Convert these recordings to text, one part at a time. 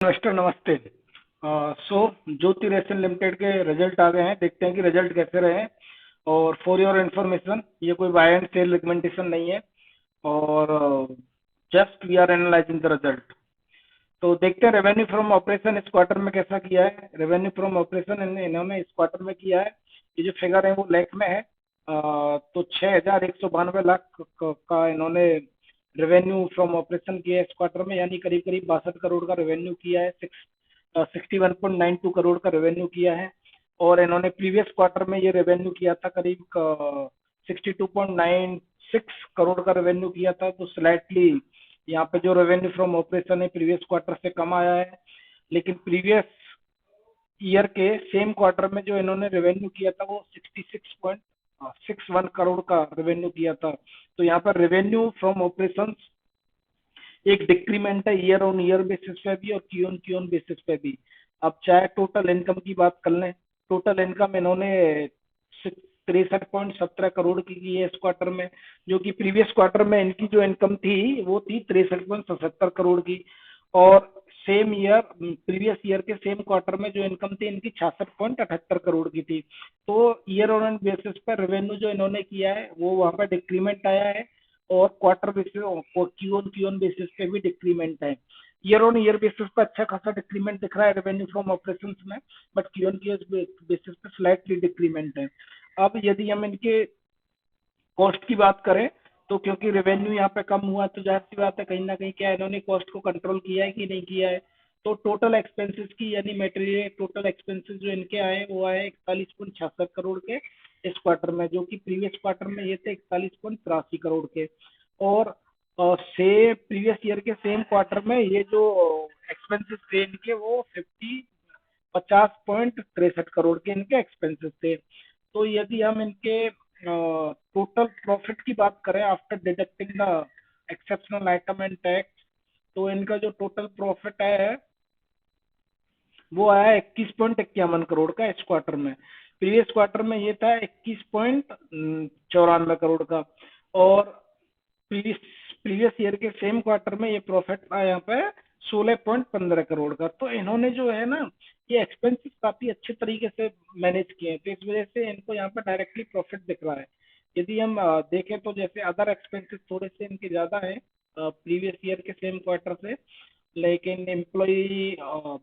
Investor नमस्ते। ज्योति ration limited के result आ गए हैं, देखते हैं कि रिजल्ट कैसे रहे हैं। और फॉर योर इन्फॉर्मेशन, ये कोई बाय एंड सेल रिकमेंडेशन नहीं है, और just we are analysing the result. तो देखते हैं रेवेन्यू फ्रॉम ऑपरेशन इस क्वार्टर में कैसा किया है। रेवेन्यू फ्रॉम ऑपरेशन इन्होंने इस क्वार्टर में किया है, ये जो फिगर है वो लाख में है। तो 6,192 लाख का इन्होंने रेवेन्यू फ्रॉम ऑपरेशन किया है इस क्वार्टर में, यानी करीब करीब 62 करोड़ का रेवेन्यू किया है। 61.92 करोड़ का रेवेन्यू किया है। और इन्होंने प्रीवियस क्वार्टर में ये रेवेन्यू किया था करीब 62.96 करोड़ का रेवेन्यू किया था। तो स्लाइटली यहाँ पे जो रेवेन्यू फ्रॉम ऑपरेशन है प्रीवियस क्वार्टर से कम आया है, लेकिन प्रीवियस ईयर के सेम क्वार्टर में जो इन्होंने रेवेन्यू किया था वो 66.61 करोड़ का रेवेन्यू किया था। तो यहाँ पर रेवेन्यू फ्रॉम ऑपरेशन एक डिक्रीमेंट है ईयर ऑन ईयर बेसिस पे भी और क्यू ऑन बेसिस पे भी। अब चाहे टोटल इनकम की बात कर लें, टोटल इनकम इन्होंने 63.17 करोड़ की है इस क्वार्टर में, जो कि प्रीवियस क्वार्टर में इनकी जो इनकम थी वो थी 63.77 करोड़ की। और सेम ईयर प्रीवियस ईयर के सेम क्वार्टर में जो इनकम थी इनकी 66.78 करोड़ की थी। तो ईयर ऑन बेसिस पर रेवेन्यू जो इन्होंने किया है वो वहां पर डिक्रीमेंट आया है, और क्वार्टर बेसिस और क्यू ऑन बेसिस पे भी डिक्रीमेंट है। ईयर ऑन ईयर बेसिस पे अच्छा खासा डिक्रीमेंट दिख रहा है रेवेन्यू फ्रॉम ऑपरेशंस में, बट क्यू ऑन बेसिस पे स्लाइटली डिक्रीमेंट है। अब यदि हम इनके कॉस्ट की बात करें, तो क्योंकि रेवेन्यू यहाँ पे कम हुआ तो जाहिर सी बात है कहीं ना कहीं क्या इन्होंने कॉस्ट को कंट्रोल किया है कि नहीं किया है। तो टोटल एक्सपेंसेस की यानी मटेरियल टोटल एक्सपेंसेस जो इनके आए वो आए 41.66 करोड़ के इस क्वार्टर में, जो कि प्रीवियस क्वार्टर में ये थे 41.83 करोड़ के। और से प्रीवियस ईयर के सेम क्वार्टर में ये जो एक्सपेंसेस थे इनके वो 50.63 करोड़ के इनके एक्सपेंसेस थे। तो यदि हम इनके टोटल प्रॉफिट की बात करें after deducting the exceptional item and tax, तो इनका जो टोटल प्रॉफिट है वो आया 21.51 करोड़ का इस क्वार्टर में। प्रीवियस क्वार्टर में ये था 21.94 करोड़ का। और प्रीवियस प्रीवियस ईयर के सेम क्वार्टर में ये प्रॉफिट था यहाँ पे 16.15 करोड़ का। तो इन्होंने जो है ना ये एक्सपेंसेस काफी अच्छे तरीके से मैनेज किए हैं, तो इस वजह से इनको यहाँ पे डायरेक्टली प्रॉफिट दिख रहा है। यदि हम देखें तो जैसे अदर एक्सपेंसेस थोड़े से इनके ज्यादा है प्रीवियस ईयर के सेम क्वार्टर से, लेकिन एम्प्लॉय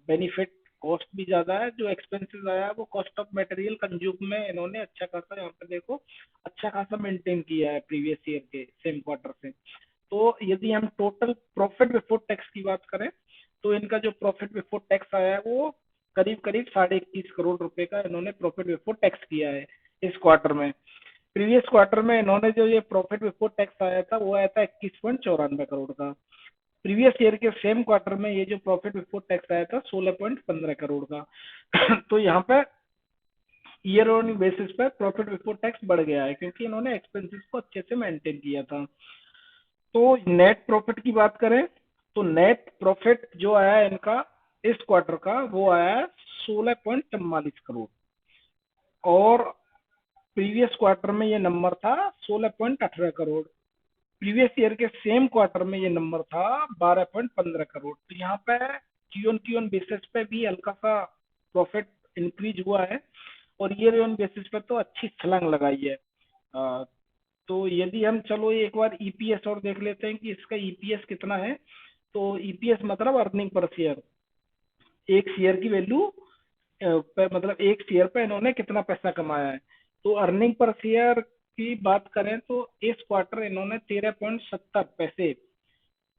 बेनिफिट कॉस्ट भी ज्यादा है। जो एक्सपेंसेस आया है वो कॉस्ट ऑफ मटेरियल कंज्यूम में इन्होंने अच्छा खासा यहाँ पे देखो अच्छा खासा मेंटेन किया है प्रीवियस ईयर के सेम क्वार्टर से। तो यदि हम टोटल प्रॉफिट बिफोर टैक्स की बात करें, तो इनका जो प्रॉफिट बिफोर टैक्स आया है वो करीब करीब 21.5 करोड़ रुपए का इन्होंने प्रॉफिट बिफोर टैक्स किया है इस क्वार्टर में। प्रीवियस क्वार्टर में इन्होंने जो ये प्रॉफिट बिफोर टैक्स आया था वो आया था 21.94 करोड़ का। प्रीवियस ईयर के सेम क्वार्टर में ये जो प्रॉफिट बिफोर टैक्स आया था 16.15 करोड़ का। तो यहाँ पे ईयर ऑन बेसिस पर प्रॉफिट बिफोर टैक्स बढ़ गया है, क्योंकि इन्होंने एक्सपेंसेस को अच्छे से मेंटेन किया था। तो नेट प्रॉफिट की बात करें, तो नेट प्रॉफिट जो आया इनका इस क्वार्टर का वो आया 16.44 करोड़। और प्रीवियस क्वार्टर में ये नंबर था 16.18 करोड़। प्रीवियस ईयर के सेम क्वार्टर में ये नंबर था 12.15 करोड़। तो यहाँ पे क्यू ऑन बेसिस पे भी हल्का सा प्रॉफिट इंक्रीज हुआ है, और ईयर ऑन बेसिस पे तो अच्छी छलांग लगाई है। तो यदि हम चलो एक बार ईपीएस और देख लेते हैं कि इसका ईपीएस कितना है। तो ईपीएस मतलब अर्निंग पर शेयर, एक शेयर की वैल्यू पे मतलब एक शेयर पे इन्होंने कितना पैसा कमाया है। तो अर्निंग पर शेयर की बात करें तो इस क्वार्टर इन्होंने 13.70 पैसे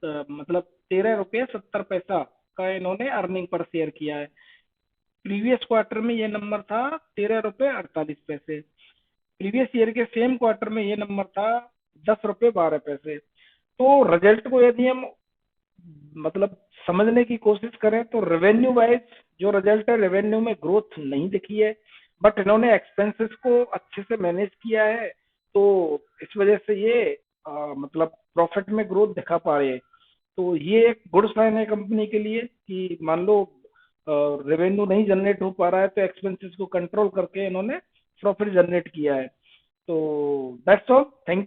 मतलब 13 रुपये 70 पैसा का इन्होंने अर्निंग पर शेयर किया है। प्रीवियस क्वार्टर में ये नंबर था 13 रुपये 48 पैसे। प्रीवियस ईयर के सेम क्वार्टर में ये नंबर था 10 रुपये 12 पैसे। तो रिजल्ट को यदि हम मतलब समझने की कोशिश करें तो रेवेन्यू वाइज जो रिजल्ट है रेवेन्यू में ग्रोथ नहीं दिखी है, बट इन्होंने एक्सपेंसेस को अच्छे से मैनेज किया है। तो इस वजह से ये मतलब प्रॉफिट में ग्रोथ दिखा पा रहे हैं। तो ये एक गुड साइन है कंपनी के लिए कि मान लो रेवेन्यू नहीं जनरेट हो पा रहा है तो एक्सपेंसेस को कंट्रोल करके इन्होंने प्रॉफिट जनरेट किया है। तो दैट्स ऑल, थैंक यू।